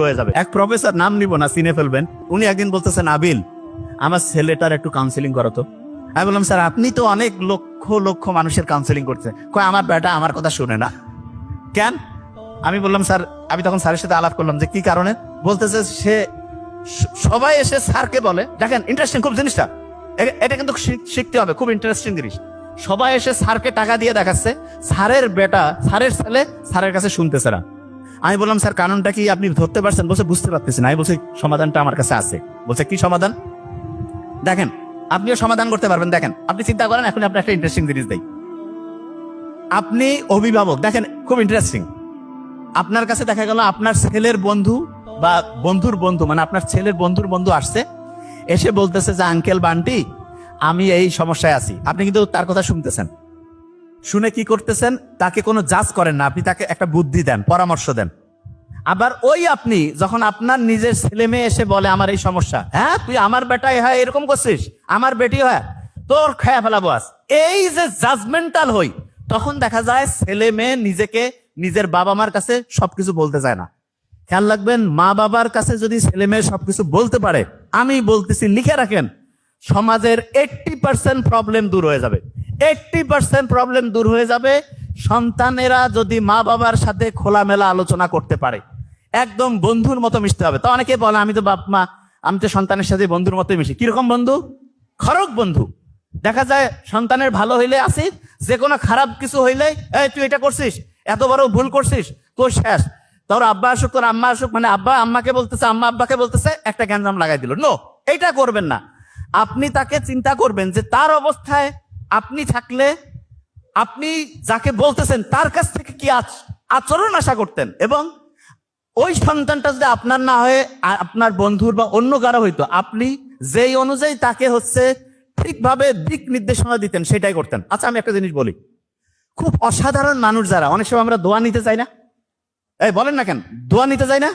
হয়ে যাবে। এক প্রফেসর, নাম নিব না, চিনে ফেলবেন, উনি একদিন বলতেছেন, আবিল আমার ছেলেটার একটু কাউন্সিলিং করো তো। আমি বললাম, স্যার আপনি তো অনেক লক্ষ লক্ষ মানুষের কাউন্সিলিং করছেন, কয় আমার বেটা আমার কথা শুনে না। কেন? আমি বললাম, স্যার, আমি তখন স্যারের সাথে আলাপ করলাম যে কি কারণে। বলতেছে সে সবাই এসে স্যারকে বলে, দেখেন ইন্টারেস্টিং খুব জিনিসটা, এটা কিন্তু শিখতে হবে, খুব ইন্টারেস্টিং জিনিস। সবাই এসে স্যারকে টাকা দিয়ে দেখাচ্ছে, স্যারের বেটা, স্যারের ছেলে স্যারের কাছে শুনতেছে না। আমি বললাম, স্যার কারণটা কি আপনি ধরতে পারছেন? বলছে বুঝতে পারতেছি না। আমি বলছি সমাধানটা আমার কাছে আছে। বলছে কি সমাধান? দেখেন আপনিও সমাধান করতে পারবেন। দেখেন আপনি চিন্তা করেন, এখন আপনি একটা ইন্টারেস্টিং জিনিস দেই। আপনি অভিভাবক, দেখেন খুব ইন্টারেস্টিং। আপনার কাছে দেখা গেল আপনার ছেলের বন্ধু বা বন্ধুর বন্ধু, মানে আপনার ছেলের বন্ধুর বন্ধু আসছে, এসে বলতেছে যে আঙ্কেল বান্টি আমি এই সমস্যায় আছি। আপনি কিন্তু তার কথা শুনতেছেন, শুনে কি করতেছেন? তাকে কোনো জাজ করেন না, আপনি তাকে একটা বুদ্ধি দেন, পরামর্শ দেন। আবার ওই আপনি যখন আপনার নিজের ছেলে মেয়ে এসে বলে আমার এই সমস্যা, হ্যাঁ তুই আমার বেটাই হয় এরকম করছিস, আমার বেটি হয়, তোর খেয়া ফেলাবো আজ, এই যে জাজমেন্টাল হই, তখন দেখা যায় ছেলে মেয়ে নিজেকে নিজের বাবা মার কাছে সবকিছু বলতে চায় না। খেয়াল রাখবেন, মা বাবার কাছে যদি ছেলে মেয়ে সবকিছু বলতে পারে, আমি বলতেছি লিখে রাখেন, সমাজের 80% প্রবলেম দূর হয়ে যাবে। 80% প্রবলেম দূর হয়ে যাবে সন্তানেরা যদি মা বাবার সাথে খোলামেলা আলোচনা করতে পারে। একদম বন্ধুর মতো মিশতে হবে। তো অনেকে বলে আমি তো বাপ মা, আমি তো সন্তানের সাথে বন্ধুর মতোই মিশি। কিরকম বন্ধু? খরক বন্ধু। দেখা যায় সন্তানের ভালো হইলে আসি, যে কোনো খারাপ কিছু হইলে, এই তুই এটা করছিস, এত বড় ভুল করছিস, তোর শেষ। তোর আব্বা আসুক, তোর আম্মা আসুক, মানে আব্বা আম্মাকে বলতেছে, আম্মা আব্বাকে বলতেছে, একটা গ্যাঞ্জাম লাগাই দিল। নো, এইটা করবেন না। আপনি তাকে চিন্তা করবেন যে তার অবস্থায় আপনি থাকলে আপনি যাকে বলতেছেন তার কাছ থেকে কি আচরণ আশা করতেন, এবং ওই সন্তানটা যদি আপনার না হয়ে আপনার বন্ধুর বা অন্য কারো হইতো, আপনি যেই অনুযায়ী তাকে ঠিকভাবে দিক নির্দেশনা দিতেন, সেটাই করতেন। আচ্ছা আমি একটা জিনিস বলি, খুব অসাধারণ মানুষ যারা, অনেক সময় আমরা দোয়া নিতে চাই না, এই বলেন না কেন দোয়া নিতে চাই না?